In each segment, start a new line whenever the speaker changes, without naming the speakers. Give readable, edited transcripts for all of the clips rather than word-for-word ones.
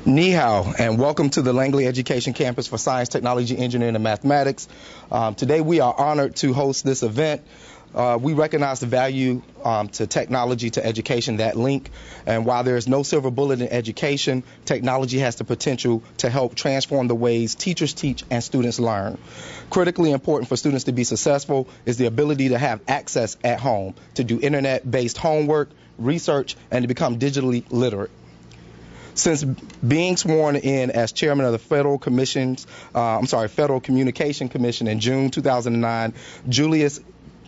Ni hao, and welcome to the Langley Education Campus for Science, Technology, Engineering, and Mathematics. Today we are honored to host this event. We recognize the value to technology, to education, that link. And while there is no silver bullet in education, technology has the potential to help transform the ways teachers teach and students learn. Critically important for students to be successful is the ability to have access at home, to do internet-based homework, research, and to become digitally literate. Since being sworn in as chairman of the Federal Communication Commission in June 2009, Julius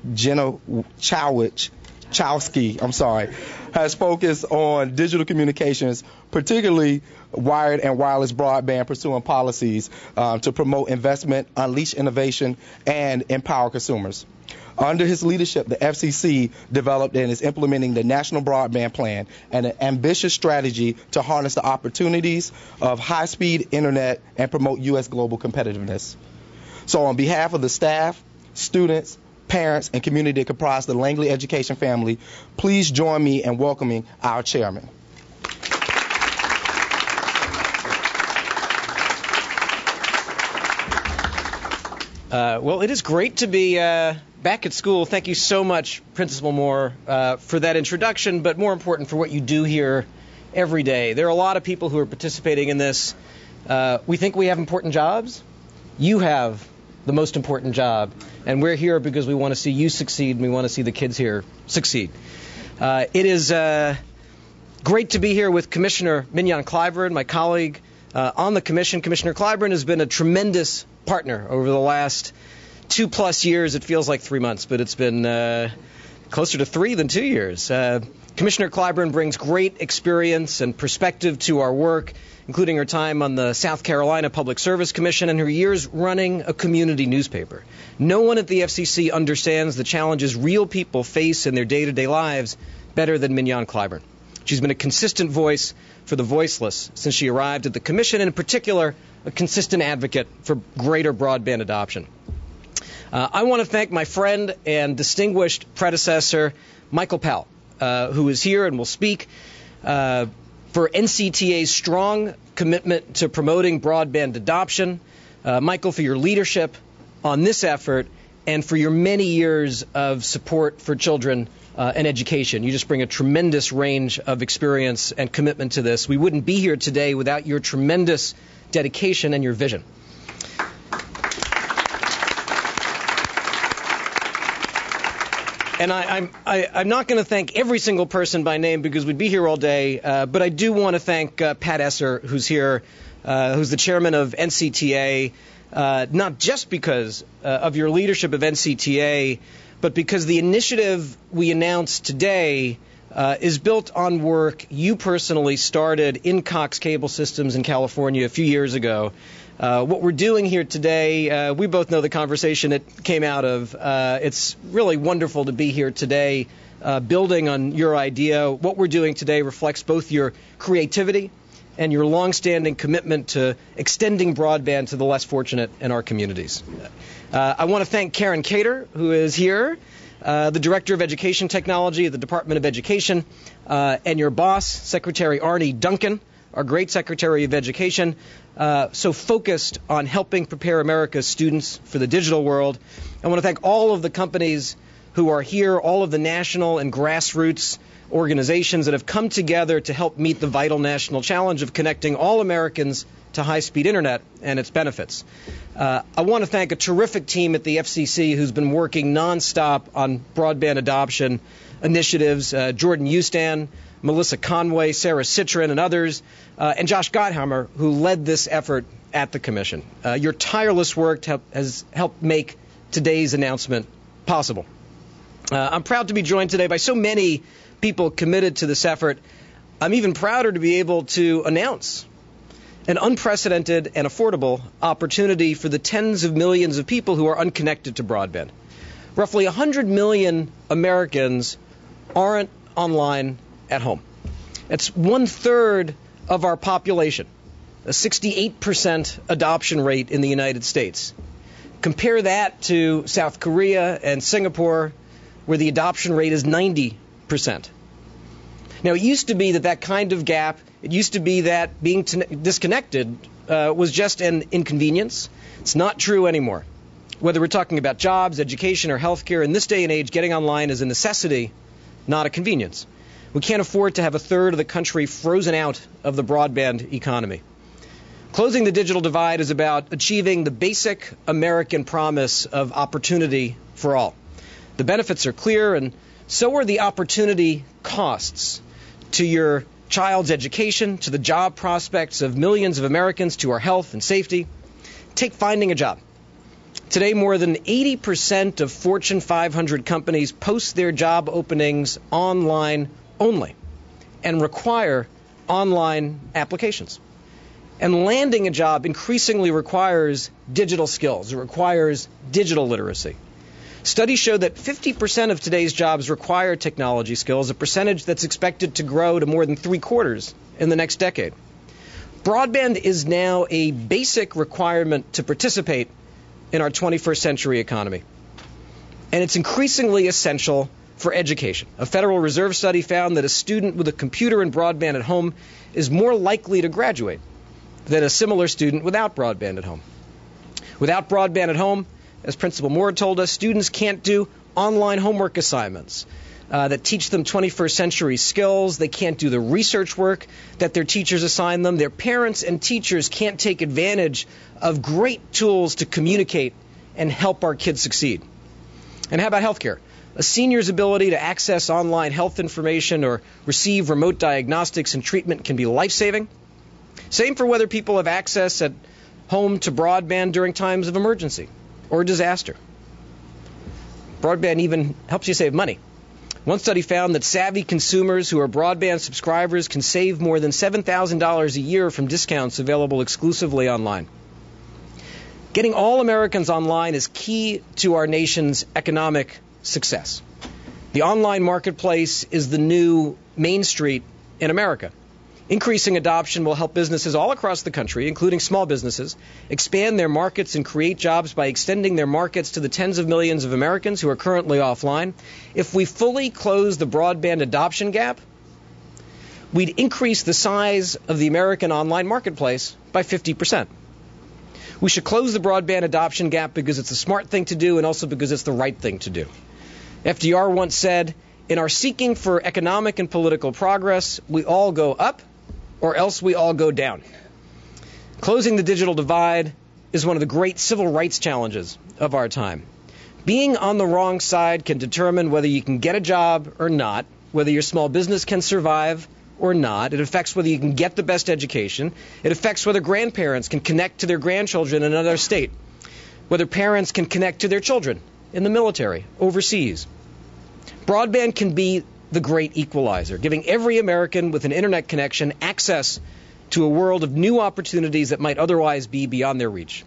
Genachowski, has focused on digital communications, particularly wired and wireless broadband, pursuing policies to promote investment, unleash innovation, and empower consumers. Under his leadership, the FCC developed and is implementing the National Broadband Plan, and an ambitious strategy to harness the opportunities of high-speed internet and promote U.S. global competitiveness. So on behalf of the staff, students, parents, and community that comprise the Langley Education family, please join me in welcoming our chairman.
Well, it is great to be back at school. Thank you so much, Principal Moore, for that introduction, but more important, for what you do here every day. There are a lot of people who are participating in this. We think we have important jobs. You have the most important job, and we're here because we want to see you succeed, and we want to see the kids here succeed. It is great to be here with Commissioner Mignon Clyburn, my colleague on the commission. Commissioner Clyburn has been a tremendous partner over the last 2+ years. It feels like 3 months, but it's been closer to 3 than 2 years. Commissioner Clyburn brings great experience and perspective to our work, including her time on the South Carolina Public Service Commission and her years running a community newspaper. No one at the FCC understands the challenges real people face in their day-to-day lives better than Mignon Clyburn. She's been a consistent voice for the voiceless since she arrived at the commission, and in particular, a consistent advocate for greater broadband adoption. I want to thank my friend and distinguished predecessor, Michael Powell, who is here and will speak, for NCTA's strong commitment to promoting broadband adoption. Michael, for your leadership on this effort and for your many years of support for children and education. You just bring a tremendous range of experience and commitment to this. We wouldn't be here today without your tremendous dedication and your vision. And I'm not going to thank every single person by name because we'd be here all day, but I do want to thank Pat Esser, who's here, who's the chairman of NCTA, not just because of your leadership of NCTA, but because the initiative we announced today is built on work you personally started in Cox Cable Systems in California a few years ago. What we're doing here today, we both know the conversation it came out of. It's really wonderful to be here today, building on your idea. What we're doing today reflects both your creativity and your longstanding commitment to extending broadband to the less fortunate in our communities. I want to thank Karen Cater, who is here, the Director of Education Technology at the Department of Education, and your boss, Secretary Arnie Duncan, our great Secretary of Education, so focused on helping prepare America's students for the digital world. I want to thank all of the companies who are here, all of the national and grassroots organizations that have come together to help meet the vital national challenge of connecting all Americans to high-speed internet and its benefits. I want to thank a terrific team at the FCC who's been working nonstop on broadband adoption initiatives, Jordan Eustan, Melissa Conway, Sarah Citron, and others, and Josh Gottheimer, who led this effort at the Commission. Your tireless work has helped make today's announcement possible. I'm proud to be joined today by so many people committed to this effort. I'm even prouder to be able to announce an unprecedented and affordable opportunity for the tens of millions of people who are unconnected to broadband. Roughly 100 million Americans aren't online at home. That's 1/3 of our population, a 68% adoption rate in the United States. Compare that to South Korea and Singapore, where the adoption rate is 90%. Now, it used to be that kind of gap, it used to be that being disconnected was just an inconvenience. It's not true anymore. Whether we're talking about jobs, education, or healthcare, in this day and age, getting online is a necessity, not a convenience. We can't afford to have a third of the country frozen out of the broadband economy. Closing the digital divide is about achieving the basic American promise of opportunity for all. The benefits are clear, and so are the opportunity costs to your child's education, to the job prospects of millions of Americans, to our health and safety. Take finding a job. Today, more than 80% of Fortune 500 companies post their job openings online only and require online applications. And landing a job increasingly requires digital skills. It requires digital literacy. Studies show that 50% of today's jobs require technology skills, a percentage that's expected to grow to more than 3/4 in the next decade. Broadband is now a basic requirement to participate in our 21st century economy. And it's increasingly essential for education. A Federal Reserve study found that a student with a computer and broadband at home is more likely to graduate than a similar student without broadband at home. Without broadband at home, as Principal Moore told us, students can't do online homework assignments that teach them 21st century skills. They can't do the research work that their teachers assign them. Their parents and teachers can't take advantage of great tools to communicate and help our kids succeed. And how about healthcare? A senior's ability to access online health information or receive remote diagnostics and treatment can be life-saving. Same for whether people have access at home to broadband during times of emergency or disaster. Broadband even helps you save money. One study found that savvy consumers who are broadband subscribers can save more than $7,000 a year from discounts available exclusively online. Getting all Americans online is key to our nation's economic success. The online marketplace is the new Main Street in America. Increasing adoption will help businesses all across the country, including small businesses, expand their markets and create jobs by extending their markets to the tens of millions of Americans who are currently offline. If we fully close the broadband adoption gap, we'd increase the size of the American online marketplace by 50%. We should close the broadband adoption gap because it's a smart thing to do and also because it's the right thing to do. FDR once said, "In our seeking for economic and political progress, we all go up, or else we all go down." Closing the digital divide is one of the great civil rights challenges of our time. Being on the wrong side can determine whether you can get a job or not, whether your small business can survive or not. It affects whether you can get the best education. It affects whether grandparents can connect to their grandchildren in another state, whether parents can connect to their children in the military, overseas. Broadband can be the great equalizer, giving every American with an internet connection access to a world of new opportunities that might otherwise be beyond their reach.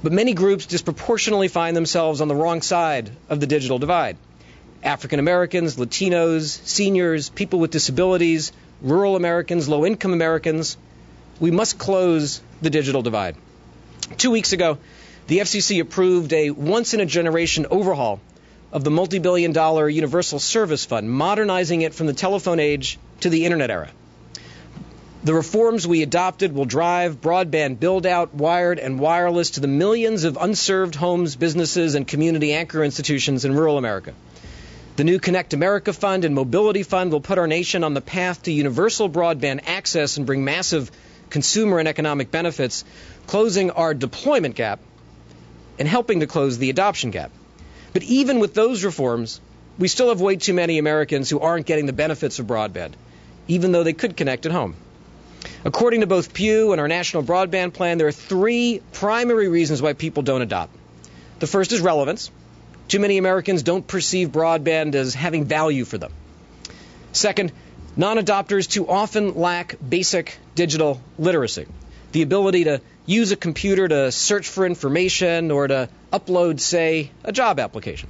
But many groups disproportionately find themselves on the wrong side of the digital divide. African Americans, Latinos, seniors, people with disabilities, rural Americans, low-income Americans. We must close the digital divide. 2 weeks ago, the FCC approved a once-in-a-generation overhaul of the multi-billion-dollar Universal Service Fund, modernizing it from the telephone age to the Internet era. The reforms we adopted will drive broadband build-out, wired and wireless, to the millions of unserved homes, businesses, and community anchor institutions in rural America. The new Connect America Fund and Mobility Fund will put our nation on the path to universal broadband access and bring massive consumer and economic benefits, closing our deployment gap and helping to close the adoption gap. But even with those reforms, we still have way too many Americans who aren't getting the benefits of broadband, even though they could connect at home. According to both Pew and our National Broadband Plan, there are 3 primary reasons why people don't adopt. The first is relevance. Too many Americans don't perceive broadband as having value for them. Second, non-adopters too often lack basic digital literacy, the ability to use a computer to search for information or to upload, say, a job application.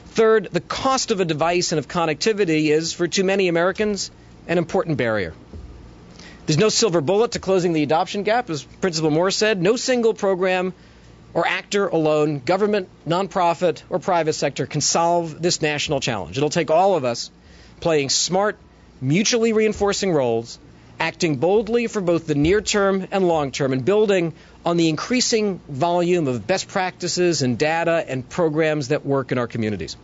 Third, the cost of a device and of connectivity is, for too many Americans, an important barrier. There's no silver bullet to closing the adoption gap, as Principal Moore said. No single program or actor alone, government, nonprofit, or private sector, can solve this national challenge. It'll take all of us playing smart, mutually reinforcing roles, acting boldly for both the near term and long term, and building on the increasing volume of best practices and data and programs that work in our communities.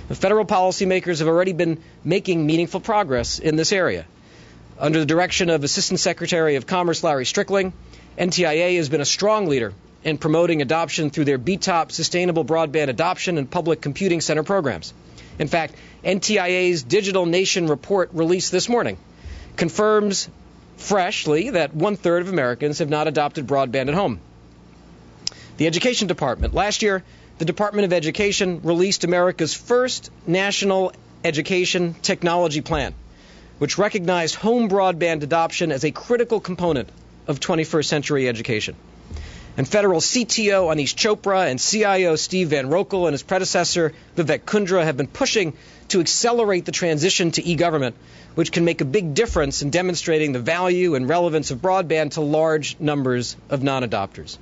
The federal policymakers have already been making meaningful progress in this area. Under the direction of Assistant Secretary of Commerce Larry Strickling, NTIA has been a strong leader in promoting adoption through their BTOP Sustainable Broadband Adoption and Public Computing Center programs. In fact, NTIA's Digital Nation report released this morning confirms freshly that 1/3 of Americans have not adopted broadband at home. The Education Department. Last year, the Department of Education released America's first national education technology plan, which recognized home broadband adoption as a critical component of 21st century education. And federal CTO Anish Chopra and CIO Steve Van Rokel and his predecessor Vivek Kundra have been pushing to accelerate the transition to e-government, which can make a big difference in demonstrating the value and relevance of broadband to large numbers of non-adopters.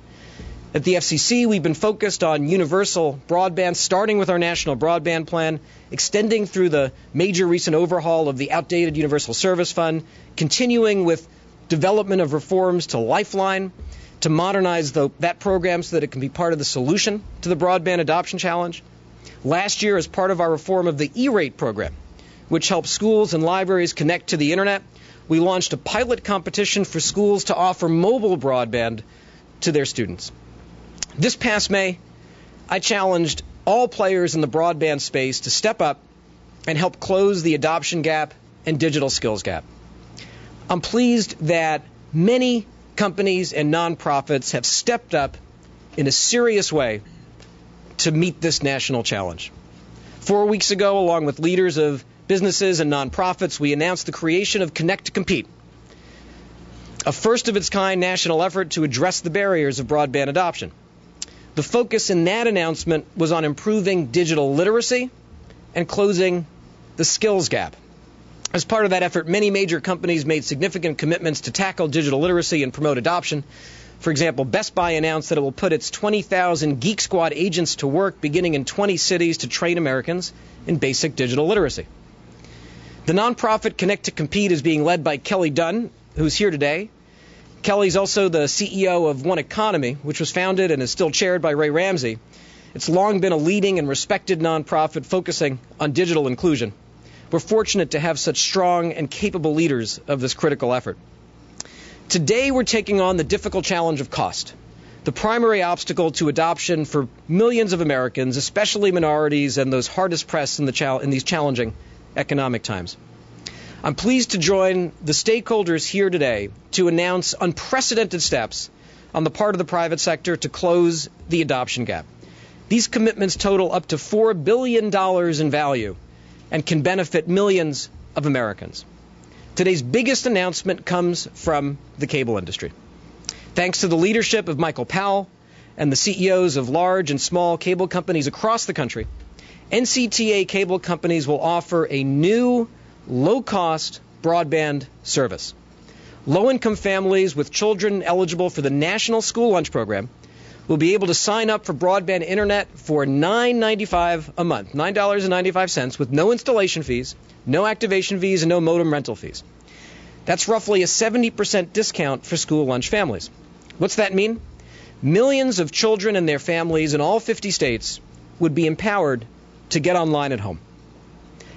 At the FCC, we've been focused on universal broadband, starting with our national broadband plan, extending through the major recent overhaul of the outdated Universal Service Fund, continuing with development of reforms to Lifeline, to modernize that program so that it can be part of the solution to the broadband adoption challenge. Last year, as part of our reform of the E-rate program, which helps schools and libraries connect to the internet, we launched a pilot competition for schools to offer mobile broadband to their students. This past May, I challenged all players in the broadband space to step up and help close the adoption gap and digital skills gap. I'm pleased that many companies and nonprofits have stepped up in a serious way to meet this national challenge. 4 weeks ago, along with leaders of businesses and nonprofits, we announced the creation of Connect to Compete, a first-of-its-kind national effort to address the barriers of broadband adoption. The focus in that announcement was on improving digital literacy and closing the skills gap. As part of that effort, many major companies made significant commitments to tackle digital literacy and promote adoption. For example, Best Buy announced that it will put its 20,000 Geek Squad agents to work beginning in 20 cities to train Americans in basic digital literacy. The nonprofit Connect to Compete is being led by Kelly Dunn, who's here today. Kelly's also the CEO of One Economy, which was founded and is still chaired by Ray Ramsey. It's long been a leading and respected nonprofit focusing on digital inclusion. We're fortunate to have such strong and capable leaders of this critical effort. Today, we're taking on the difficult challenge of cost, the primary obstacle to adoption for millions of Americans, especially minorities and those hardest pressed in these challenging economic times. I'm pleased to join the stakeholders here today to announce unprecedented steps on the part of the private sector to close the adoption gap. These commitments total up to $4 billion in value and can benefit millions of Americans. Today's biggest announcement comes from the cable industry. Thanks to the leadership of Michael Powell and the CEOs of large and small cable companies across the country, NCTA cable companies will offer a new, low-cost broadband service. Low-income families with children eligible for the National School Lunch Program will be able to sign up for broadband internet for $9.95 a month, $9.95, with no installation fees, no activation fees, and no modem rental fees. That's roughly a 70% discount for school lunch families. What's that mean? Millions of children and their families in all 50 states would be empowered to get online at home.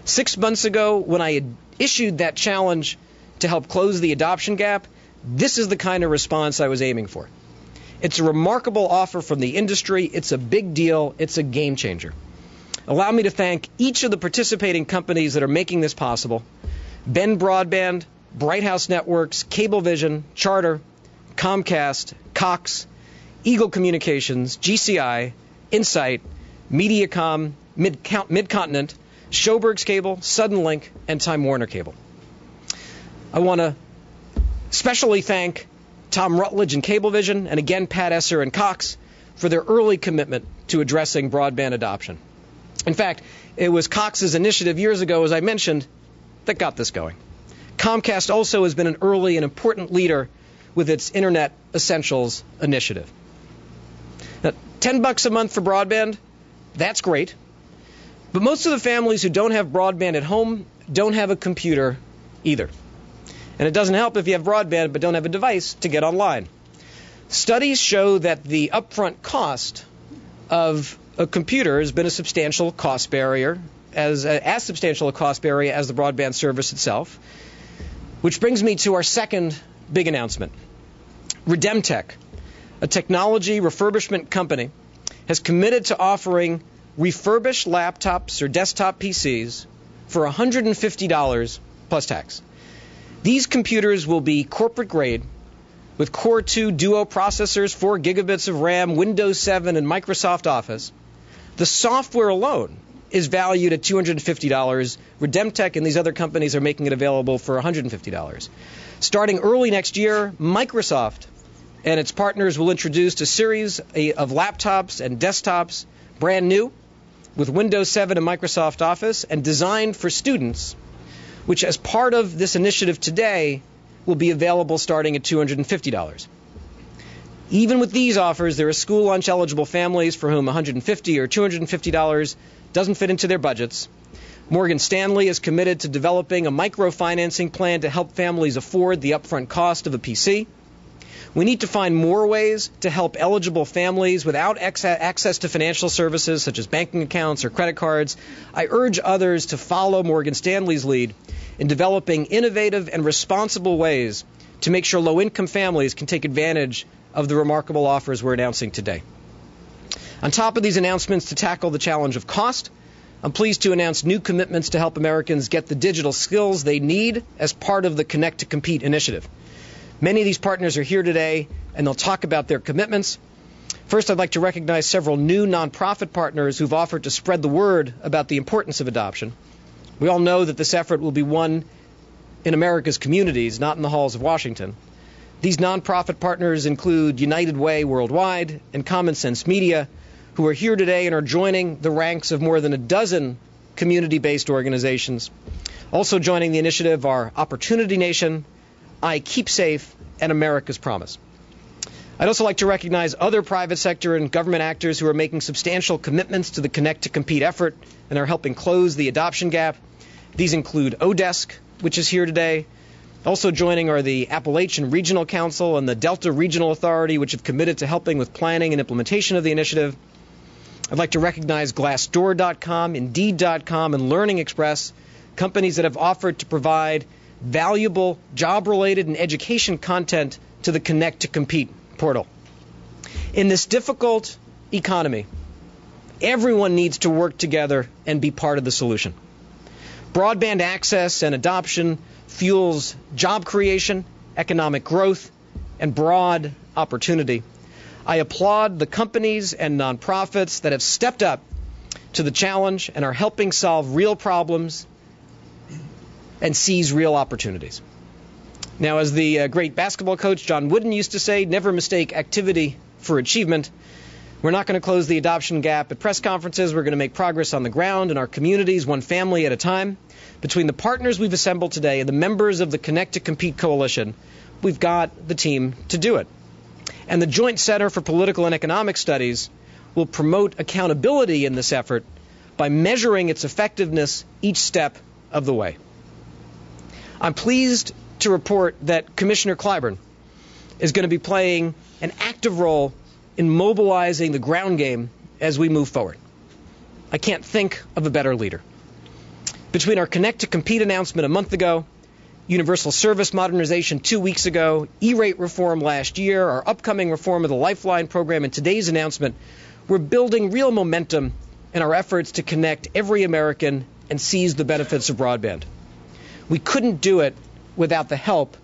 6 months ago, when I had issued that challenge to help close the adoption gap, this is the kind of response I was aiming for. It's a remarkable offer from the industry. It's a big deal. It's a game changer. Allow me to thank each of the participating companies that are making this possible: Ben Broadband, Bright House Networks, Cablevision, Charter, Comcast, Cox, Eagle Communications, GCI, Insight, Mediacom, Midcontinent, Schoberg's Cable, Suddenlink, and Time Warner Cable. I want to especially thank Tom Rutledge and Cablevision, and again Pat Esser and Cox, for their early commitment to addressing broadband adoption. In fact, it was Cox's initiative years ago, as I mentioned, that got this going. Comcast also has been an early and important leader with its Internet Essentials initiative. Now, $10 a month for broadband, that's great. But most of the families who don't have broadband at home don't have a computer either. And it doesn't help if you have broadband but don't have a device to get online. Studies show that the upfront cost of a computer has been a substantial cost barrier, as substantial a cost barrier as the broadband service itself. Which brings me to our second big announcement. Redemtech, a technology refurbishment company, has committed to offering refurbished laptops or desktop PCs for $150 plus tax. These computers will be corporate grade with Core 2 Duo processors, 4 gigabits of RAM, Windows 7, and Microsoft Office. The software alone is valued at $250. Redemtech and these other companies are making it available for $150. Starting early next year, Microsoft and its partners will introduce a series of laptops and desktops, brand new, with Windows 7 and Microsoft Office, and designed for students, which as part of this initiative today will be available starting at $250. Even with these offers, there are school lunch eligible families for whom $150 or $250 doesn't fit into their budgets. Morgan Stanley is committed to developing a microfinancing plan to help families afford the upfront cost of a PC. We need to find more ways to help eligible families without access to financial services such as banking accounts or credit cards. I urge others to follow Morgan Stanley's lead in developing innovative and responsible ways to make sure low-income families can take advantage of the remarkable offers we're announcing today. On top of these announcements to tackle the challenge of cost, I'm pleased to announce new commitments to help Americans get the digital skills they need as part of the Connect to Compete initiative. Many of these partners are here today, and they'll talk about their commitments. First, I'd like to recognize several new nonprofit partners who've offered to spread the word about the importance of adoption. We all know that this effort will be won in America's communities, not in the halls of Washington. These nonprofit partners include United Way Worldwide and Common Sense Media, who are here today and are joining the ranks of more than a dozen community-based organizations. Also joining the initiative are Opportunity Nation, I Keep Safe, and America's Promise. I'd also like to recognize other private sector and government actors who are making substantial commitments to the Connect to Compete effort and are helping close the adoption gap. These include Odesk, which is here today. Also joining are the Appalachian Regional Council and the Delta Regional Authority, which have committed to helping with planning and implementation of the initiative. I'd like to recognize Glassdoor.com, Indeed.com, and Learning Express, companies that have offered to provide valuable job-related and education content to the Connect to Compete portal. In this difficult economy, everyone needs to work together and be part of the solution. Broadband access and adoption fuels job creation, economic growth, and broad opportunity. I applaud the companies and nonprofits that have stepped up to the challenge and are helping solve real problems and seize real opportunities. Now, as the great basketball coach John Wooden used to say, never mistake activity for achievement. We're not going to close the adoption gap at press conferences. We're going to make progress on the ground in our communities, one family at a time. Between the partners we've assembled today and the members of the Connect to Compete coalition, we've got the team to do it. And the Joint Center for Political and Economic Studies will promote accountability in this effort by measuring its effectiveness each step of the way. I'm pleased to report that Commissioner Clyburn is going to be playing an active role in mobilizing the ground game as we move forward. I can't think of a better leader. Between our Connect to Compete announcement a month ago, universal service modernization 2 weeks ago, E-rate reform last year, our upcoming reform of the Lifeline program, and today's announcement, we're building real momentum in our efforts to connect every American and seize the benefits of broadband. We couldn't do it without the help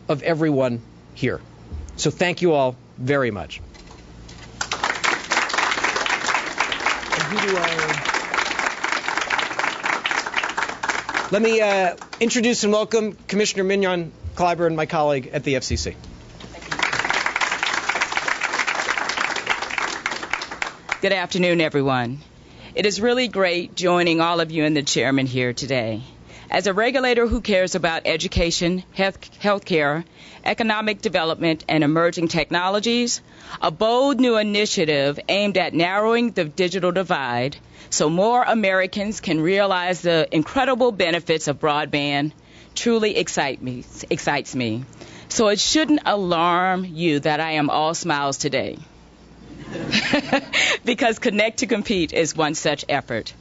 of everyone here. So thank you all very much. Let me introduce and welcome Commissioner Mignon Clyburn, my colleague at the FCC.
Good afternoon, everyone. It is really great joining all of you and the chairman here today. As a regulator who cares about education, healthcare, economic development, and emerging technologies, a bold new initiative aimed at narrowing the digital divide so more Americans can realize the incredible benefits of broadband truly excites me. So it shouldn't alarm you that I am all smiles today. Because Connect to Compete is one such effort.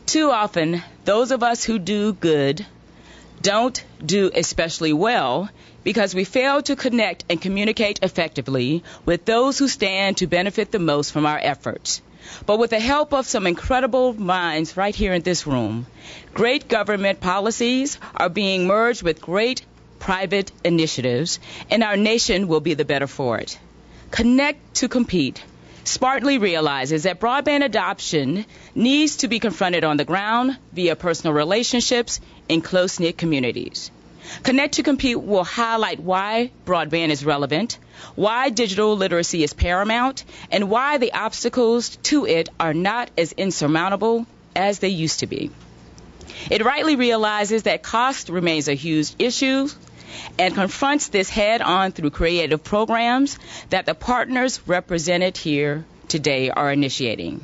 Too often, those of us who do good don't do especially well because we fail to connect and communicate effectively with those who stand to benefit the most from our efforts. But with the help of some incredible minds right here in this room, great government policies are being merged with great private initiatives, and our nation will be the better for it. Connect to Compete smartly realizes that broadband adoption needs to be confronted on the ground via personal relationships in close-knit communities. Connect to Compete will highlight why broadband is relevant, why digital literacy is paramount, and why the obstacles to it are not as insurmountable as they used to be. It rightly realizes that cost remains a huge issue and confronts this head-on through creative programs that the partners represented here today are initiating.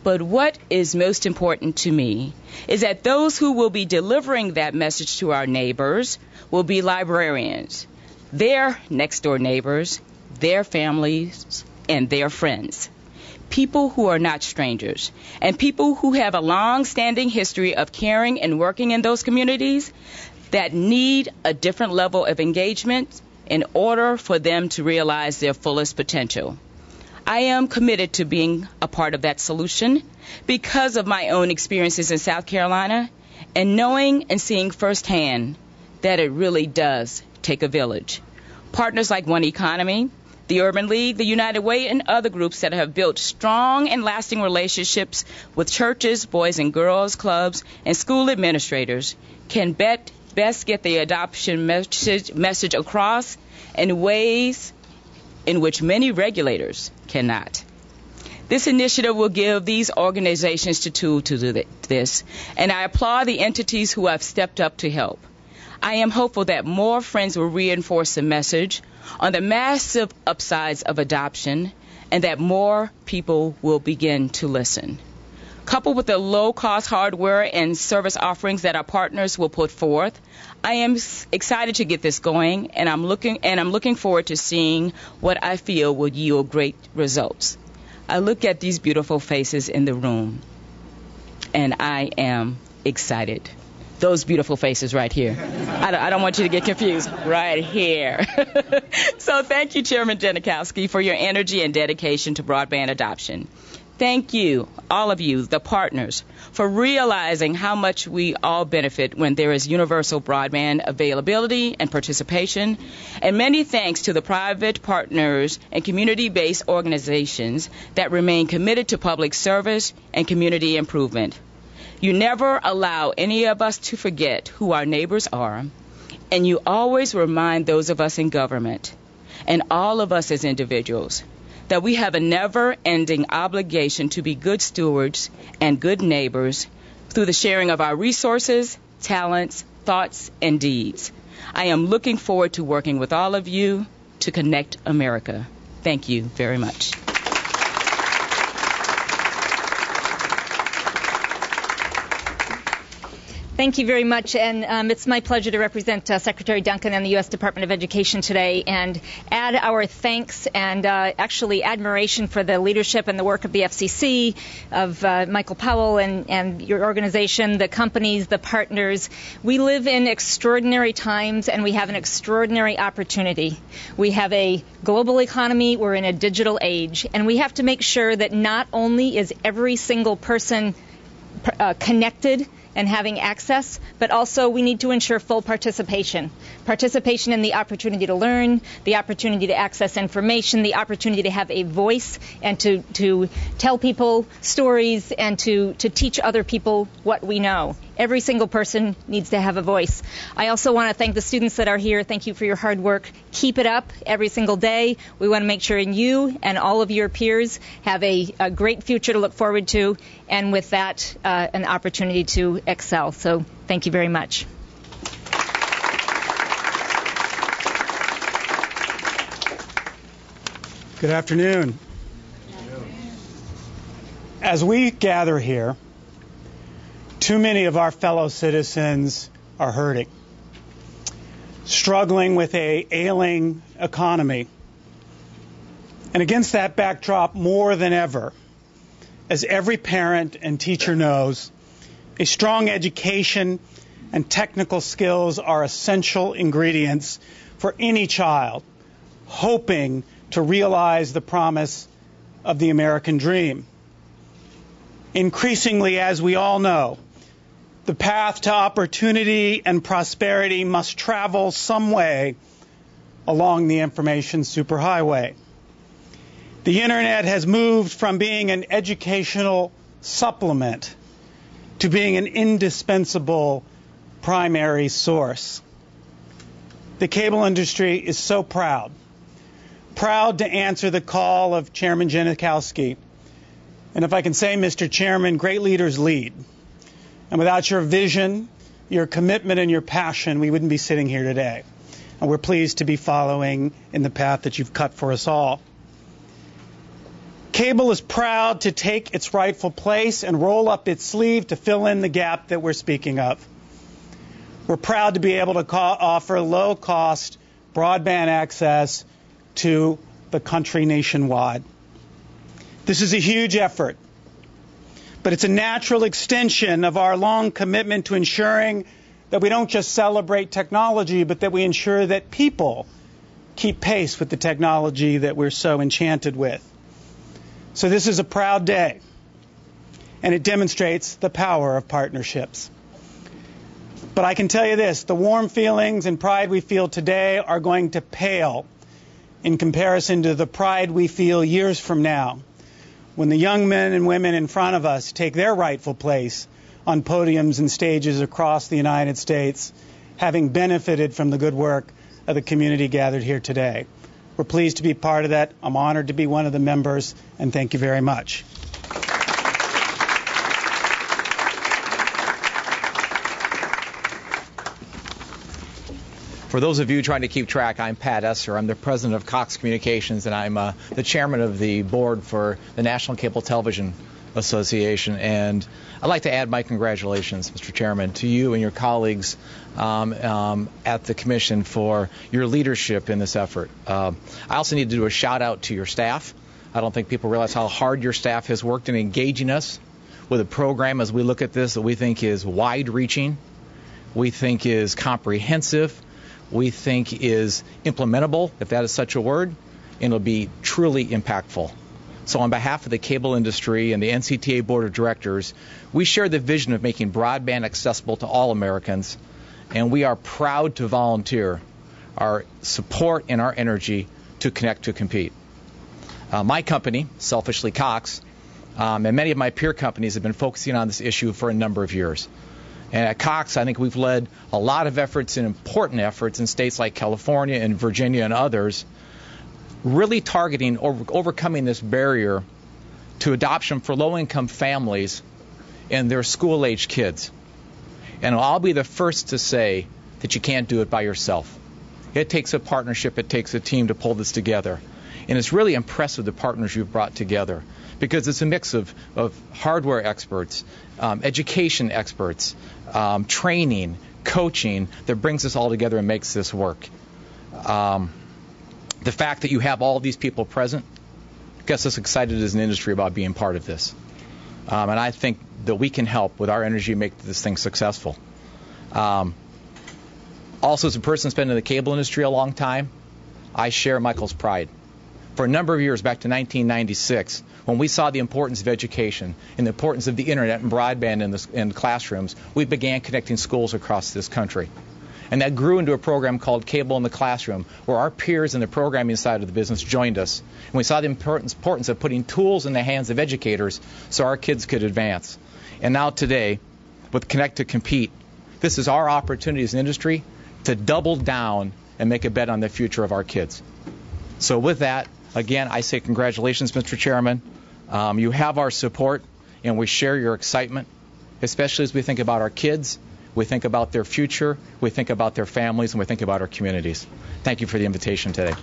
But what is most important to me is that those who will be delivering that message to our neighbors will be librarians, their next-door neighbors, their families, and their friends. People who are not strangers, and people who have a long-standing history of caring and working in those communities that need a different level of engagement in order for them to realize their fullest potential. I am committed to being a part of that solution because of my own experiences in South Carolina and knowing and seeing firsthand that it really does take a village. Partners like One Economy, the Urban League, the United Way, and other groups that have built strong and lasting relationships with churches, boys and girls clubs, and school administrators can best get the adoption message across in ways in which many regulators cannot. This initiative will give these organizations the tool to do this, and I applaud the entities who have stepped up to help. I am hopeful that more friends will reinforce the message on the massive upsides of adoption and that more people will begin to listen. Coupled with the low-cost hardware and service offerings that our partners will put forth, I am excited to get this going, and I'm looking forward to seeing what I feel will yield great results. I look at these beautiful faces in the room, and I am excited. Those beautiful faces right here. I don't want you to get confused. Right here. So thank you, Chairman Genachowski, for your energy and dedication to broadband adoption. Thank you, all of you, the partners, for realizing how much we all benefit when there is universal broadband availability and participation. And many thanks to the private partners and community-based organizations that remain committed to public service and community improvement. You never allow any of us to forget who our neighbors are, and you always remind those of us in government and all of us as individuals that we have a never-ending obligation to be good stewards and good neighbors through the sharing of our resources, talents, thoughts, and deeds. I am looking forward to working with all of you to connect America. Thank you very much.
Thank you very much, and it's my pleasure to represent Secretary Duncan and the U.S. Department of Education today and add our thanks and actually admiration for the leadership and the work of the FCC, of Michael Powell and your organization, the companies, the partners. We live in extraordinary times, and we have an extraordinary opportunity. We have a global economy, we're in a digital age, and we have to make sure that not only is every single person connected and having access, but also we need to ensure full participation. Participation in the opportunity to learn, the opportunity to access information, the opportunity to have a voice and to tell people stories and to teach other people what we know. Every single person needs to have a voice. I also want to thank the students that are here. Thank you for your hard work. Keep it up every single day. We want to make sure you and all of your peers have a great future to look forward to, and with that, an opportunity to excel. So thank you very much.
Good afternoon. As we gather here, too many of our fellow citizens are hurting. struggling with an ailing economy. And against that backdrop, more than ever, as every parent and teacher knows, a strong education and technical skills are essential ingredients for any child hoping to realize the promise of the American dream. Increasingly, as we all know, the path to opportunity and prosperity must travel some way along the information superhighway. The Internet has moved from being an educational supplement to being an indispensable primary source. The cable industry is so proud to answer the call of Chairman Genachowski. And if I can say, Mr. Chairman, great leaders lead. And without your vision, your commitment, and your passion, we wouldn't be sitting here today. And we're pleased to be following in the path that you've cut for us all. Cable is proud to take its rightful place and roll up its sleeve to fill in the gap that we're speaking of. We're proud to be able to offer low-cost broadband access to the country nationwide. This is a huge effort, but it's a natural extension of our long commitment to ensuring that we don't just celebrate technology, but that we ensure that people keep pace with the technology that we're so enchanted with. So this is a proud day, and it demonstrates the power of partnerships. But I can tell you this, the warm feelings and pride we feel today are going to pale in comparison to the pride we feel years from now, when the young men and women in front of us take their rightful place on podiums and stages across the United States, having benefited from the good work of the community gathered here today. We're pleased to be part of that. I'm honored to be one of the members, and thank you very much.
For those of you trying to keep track, I'm Pat Esser. I'm the president of Cox Communications, and I'm the chairman of the board for the National Cable Television Association. And I'd like to add my congratulations, Mr. Chairman, to you and your colleagues at the Commission for your leadership in this effort. I also need to do a shout out to your staff. I don't think people realize how hard your staff has worked in engaging us with a program as we look at this that we think is wide-reaching, we think is comprehensive, we think is implementable, if that is such a word, and it'll be truly impactful. So on behalf of the cable industry and the NCTA Board of Directors, we share the vision of making broadband accessible to all Americans, and we are proud to volunteer our support and our energy to connect to compete. My company, selfishly Cox, and many of my peer companies have been focusing on this issue for a number of years. And at Cox, I think we've led a lot of efforts and important efforts in states like California and Virginia and others, really targeting overcoming this barrier to adoption for low-income families and their school-age kids. And I'll be the first to say that you can't do it by yourself. It takes a partnership. It takes a team to pull this together. And it's really impressive, the partners you've brought together, because it's a mix of hardware experts, education experts, training, coaching that brings us all together and makes this work. The fact that you have all these people present gets us excited as an industry about being part of this. And I think that we can help with our energy make this thing successful. Also, as a person spending in the cable industry a long time, I share Michael's pride. For a number of years, back to 1996, when we saw the importance of education and the importance of the Internet and broadband in classrooms, we began connecting schools across this country. And that grew into a program called Cable in the Classroom, where our peers in the programming side of the business joined us. And we saw the importance of putting tools in the hands of educators so our kids could advance. And now today, with Connect to Compete, this is our opportunity as an industry to double down and make a bet on the future of our kids. So with that, again, I say congratulations, Mr. Chairman. You have our support, and we share your excitement, especially as we think about our kids, we think about their future, we think about their families, and we think about our communities. Thank you for the invitation today.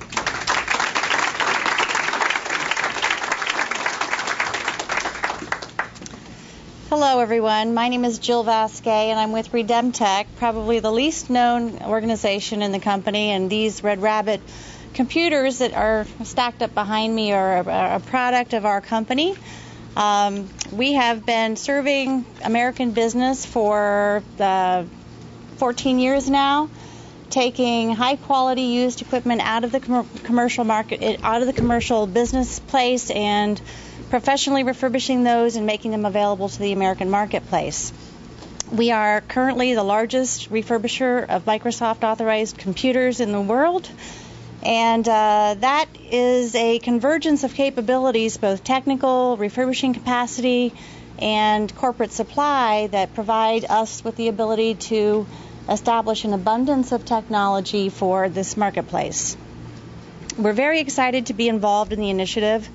Hello, everyone. My name is Jill Vasquez, and I'm with Redemtech, probably the least known organization in the company. And these Red Rabbit computers that are stacked up behind me are a product of our company. We have been serving American business for 14 years now, taking high-quality used equipment out of the commercial market, out of the commercial business place, and professionally refurbishing those and making them available to the American marketplace. We are currently the largest refurbisher of Microsoft-authorized computers in the world, and that is a convergence of capabilities, both technical, refurbishing capacity, and corporate supply that provide us with the ability to establish an abundance of technology for this marketplace. We're very excited to be involved in the initiative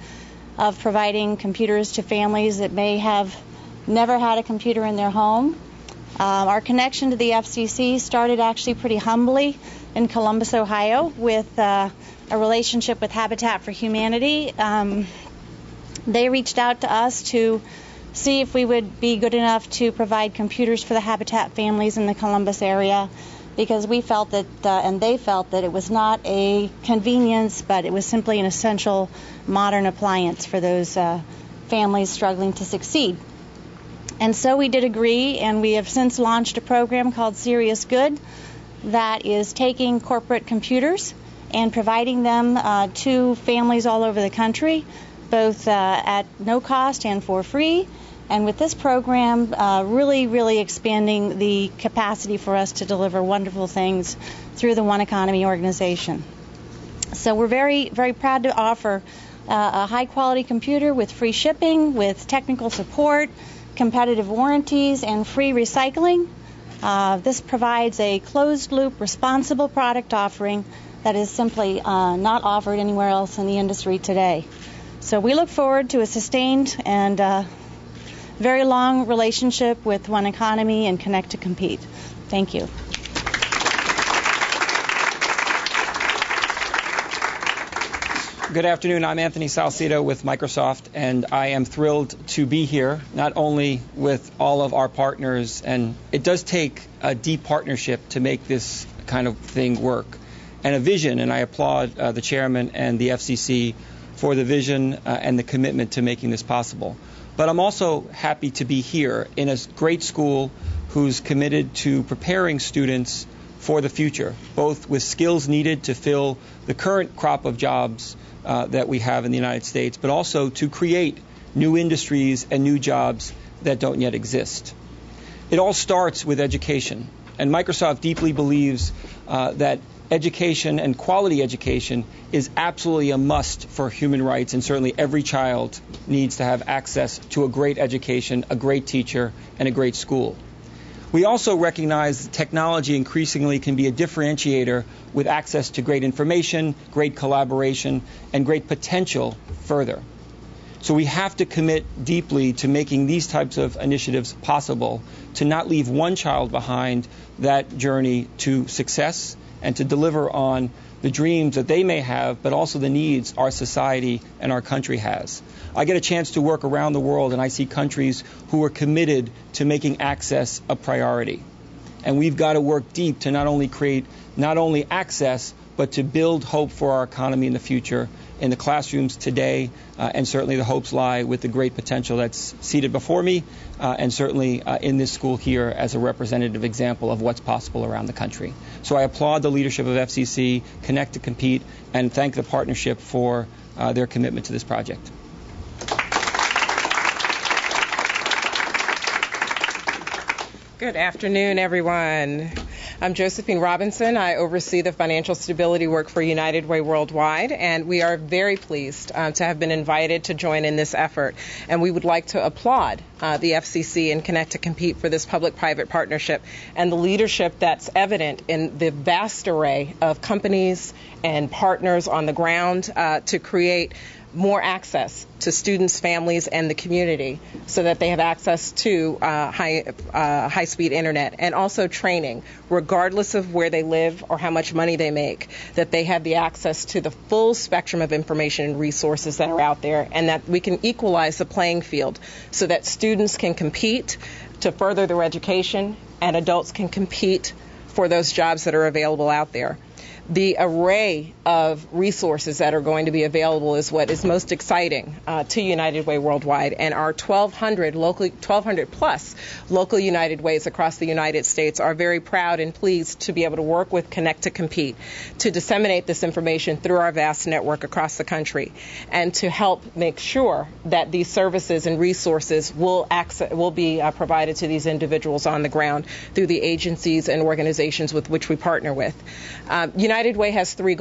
of providing computers to families that may have never had a computer in their home. Our connection to the FCC started actually pretty humbly in Columbus, Ohio, with a relationship with Habitat for Humanity. They reached out to us to see if we would be good enough to provide computers for the Habitat families in the Columbus area, because we felt that, and they felt that it was not a convenience, but it was simply an essential modern appliance for those families struggling to succeed. And so we did agree, and we have since launched a program called Serious Good that is taking corporate computers and providing them to families all over the country, both at no cost and for free. And with this program, really expanding the capacity for us to deliver wonderful things through the One Economy organization. So we're very proud to offer a high-quality computer with free shipping, with technical support, competitive warranties, and free recycling. This provides a closed-loop, responsible product offering that is simply not offered anywhere else in the industry today. So we look forward to a sustained and very long relationship with One Economy and Connect to Compete. Thank you.
Good afternoon. I'm Anthony Salcedo with Microsoft, and I am thrilled to be here, not only with all of our partners, and it does take a deep partnership to make this kind of thing work, and a vision, and I applaud the chairman and the FCC for the vision and the commitment to making this possible. But I'm also happy to be here in a great school who's committed to preparing students for the future, both with skills needed to fill the current crop of jobs that we have in the United States, but also to create new industries and new jobs that don't yet exist. It all starts with education, and Microsoft deeply believes that education and quality education is absolutely a must for human rights, and certainly every child needs to have access to a great education, a great teacher, and a great school. We also recognize that technology increasingly can be a differentiator with access to great information, great collaboration, and great potential further. So we have to commit deeply to making these types of initiatives possible, to not leave one child behind that journey to success, and to deliver on the dreams that they may have, but also the needs our society and our country has. I get a chance to work around the world, and I see countries who are committed to making access a priority. And we've got to work deep to not only create not only access, but to build hope for our economy in the future in the classrooms today, and certainly the hopes lie with the great potential that's seated before me, and certainly in this school here as a representative example of what's possible around the country. So I applaud the leadership of FCC, Connect to Compete, and thank the partnership for their commitment to this project.
Good afternoon, everyone. I'm Josephine Robinson. I oversee the financial stability work for United Way Worldwide, and we are very pleased to have been invited to join in this effort. And we would like to applaud the FCC and Connect to Compete for this public-private partnership and the leadership that's evident in the vast array of companies and partners on the ground to create more access to students, families, and the community so that they have access to high-speed internet, and also training, regardless of where they live or how much money they make, that they have the access to the full spectrum of information and resources that are out there, and that we can equalize the playing field so that students can compete to further their education and adults can compete for those jobs that are available out there. The array of resources that are going to be available is what is most exciting to United Way Worldwide, and our 1,200 plus local United Ways across the United States are very proud and pleased to be able to work with Connect to Compete to disseminate this information through our vast network across the country, and to help make sure that these services and resources will be provided to these individuals on the ground through the agencies and organizations with which we partner with. United Way has three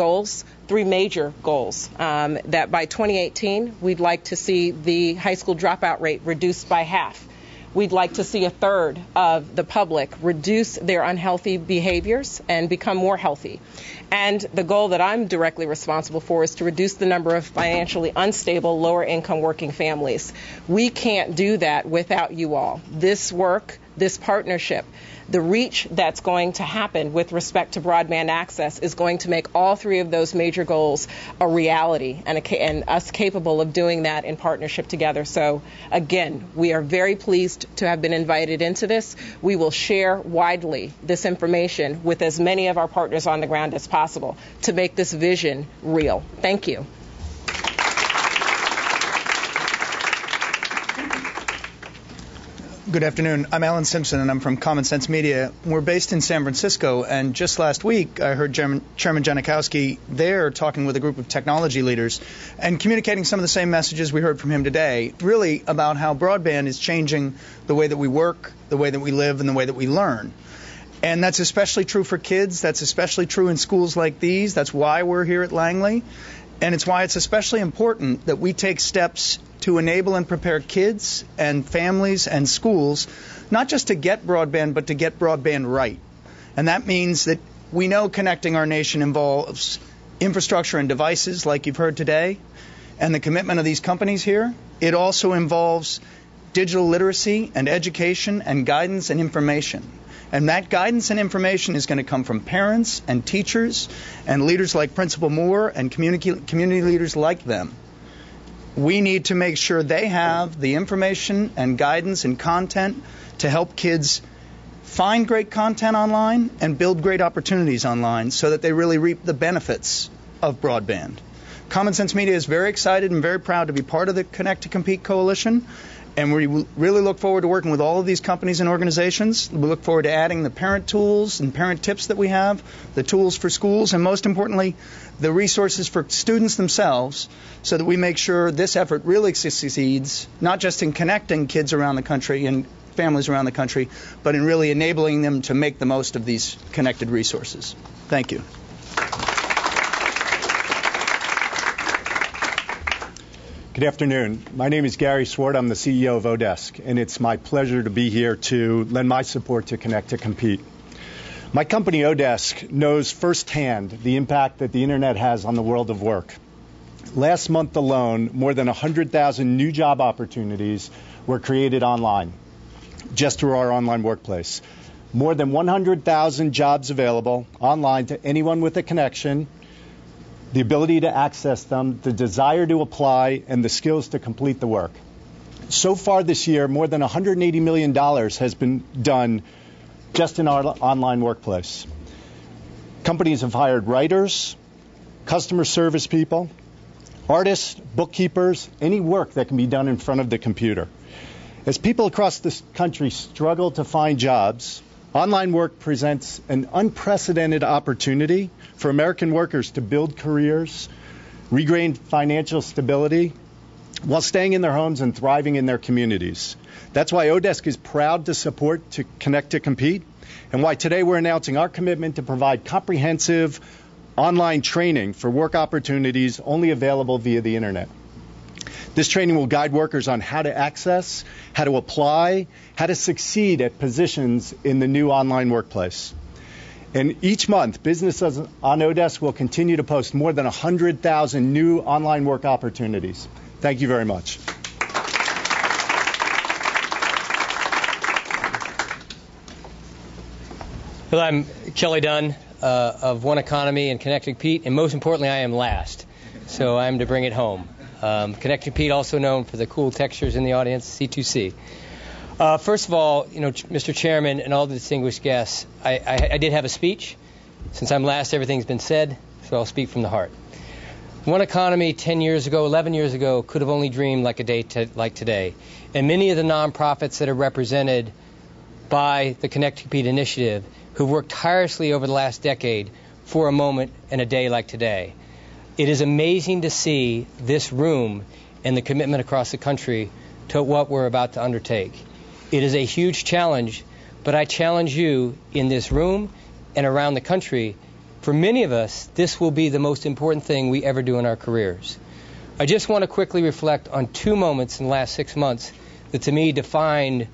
major goals, that by 2018, we'd like to see the high school dropout rate reduced by half. We'd like to see a third of the public reduce their unhealthy behaviors and become more healthy. And the goal that I'm directly responsible for is to reduce the number of financially unstable, lower-income working families. We can't do that without you all. This work, this partnership, the reach that's going to happen with respect to broadband access is going to make all three of those major goals a reality, and us capable of doing that in partnership together. So, again, we are very pleased to have been invited into this. We will share widely this information with as many of our partners on the ground as possible to make this vision real. Thank you.
Good afternoon. I'm Alan Simpson, and I'm from Common Sense Media. We're based in San Francisco, and just last week I heard Chairman Genachowski there talking with a group of technology leaders and communicating some of the same messages we heard from him today, really about how broadband is changing the way that we work, the way that we live, and the way that we learn. And that's especially true for kids. That's especially true in schools like these. That's why we're here at Langley. And it's why it's especially important that we take steps to enable and prepare kids and families and schools, not just to get broadband, but to get broadband right. And that means that we know connecting our nation involves infrastructure and devices, like you've heard today, and the commitment of these companies here. It also involves digital literacy and education and guidance and information. And that guidance and information is going to come from parents and teachers and leaders like Principal Moore and community leaders like them. We need to make sure they have the information and guidance and content to help kids find great content online and build great opportunities online so that they really reap the benefits of broadband. Common Sense Media is very excited and very proud to be part of the Connect to Compete coalition. And we really look forward to working with all of these companies and organizations. We look forward to adding the parent tools and parent tips that we have, the tools for schools, and most importantly, the resources for students themselves, so that we make sure this effort really succeeds, not just in connecting kids around the country and families around the country, but in really enabling them to make the most of these connected resources. Thank you.
Good afternoon. My name is Gary Swart. I'm the CEO of Odesk, and it's my pleasure to be here to lend my support to Connect to Compete. My company, Odesk, knows firsthand the impact that the Internet has on the world of work. Last month alone, more than 100,000 new job opportunities were created online, just through our online workplace. More than 100,000 jobs available online to anyone with a connection, the ability to access them, the desire to apply, and the skills to complete the work. So far this year, more than $180 million has been done just in our online workplace. Companies have hired writers, customer service people, artists, bookkeepers, any work that can be done in front of the computer. As people across this country struggle to find jobs, online work presents an unprecedented opportunity for American workers to build careers, regain financial stability, while staying in their homes and thriving in their communities. That's why Odesk is proud to support to Connect to Compete, and why today we're announcing our commitment to provide comprehensive online training for work opportunities only available via the Internet. This training will guide workers on how to access, how to apply, how to succeed at positions in the new online workplace. And each month, businesses on Odesk will continue to post more than 100,000 new online work opportunities. Thank you very much.
Well, I'm Kelly Dunn of One Economy and Connecting Pete, and most importantly, I am last, so I'm to bring it home. Connecting Pete, also known for the cool textures in the audience, C2C. First of all, Mr. Chairman and all the distinguished guests, I did have a speech. Since I'm last, everything's been said, so I'll speak from the heart. One Economy 10 years ago, 11 years ago, could have only dreamed like a day like today. And many of the nonprofits that are represented by the Connecting Pete initiative who've worked tirelessly over the last decade for a moment and a day like today. It is amazing to see this room and the commitment across the country to what we're about to undertake. It is a huge challenge, but I challenge you in this room and around the country. For many of us, this will be the most important thing we ever do in our careers. I just want to quickly reflect on two moments in the last 6 months that to me defined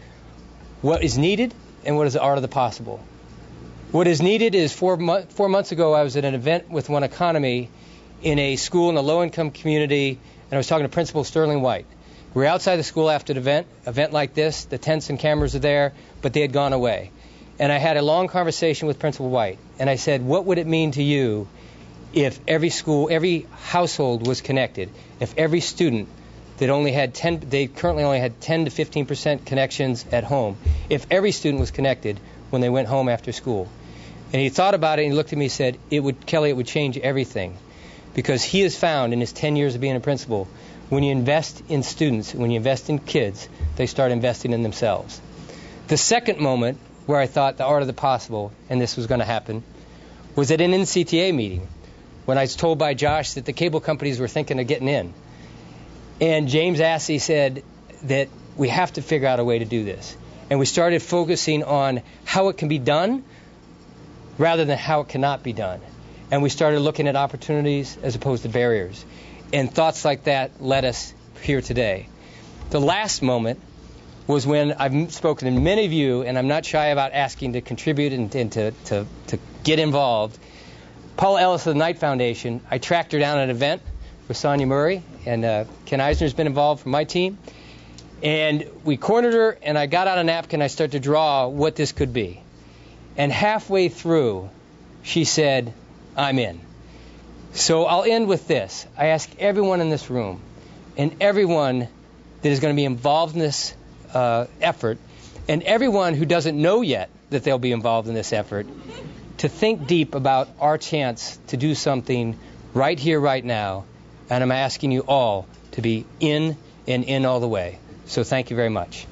what is needed and what is the art of the possible. What is needed is 4 months ago, I was at an event with One Economy in a school in a low-income community, and I was talking to Principal Sterling White. We were outside the school after the event like this. The tents and cameras are there, but they had gone away. And I had a long conversation with Principal White, and I said, what would it mean to you if every school, every household was connected, if every student that they currently only had 10 to 15% connections at home, if every student was connected when they went home after school? And he thought about it, and he looked at me and said, Kelly, it would change everything. Because he has found in his 10 years of being a principal, when you invest in students, when you invest in kids, they start investing in themselves. The second moment where I thought the art of the possible, and this was going to happen, was at an NCTA meeting when I was told by Josh that the cable companies were thinking of getting in. And James Assey said that we have to figure out a way to do this. And we started focusing on how it can be done rather than how it cannot be done. And we started looking at opportunities as opposed to barriers. And thoughts like that led us here today. The last moment was when I've spoken to many of you, and I'm not shy about asking to contribute and to get involved. Paula Ellis of the Knight Foundation, I tracked her down at an event with Sonia Murray, and Ken Eisner's been involved from my team. And we cornered her, and I got out a napkin, and I started to draw what this could be. And halfway through, she said, I'm in. So I'll end with this. I ask everyone in this room and everyone that is going to be involved in this effort and everyone who doesn't know yet that they'll be involved in this effort to think deep about our chance to do something right here, right now. And I'm asking you all to be in and in all the way. So thank you very much.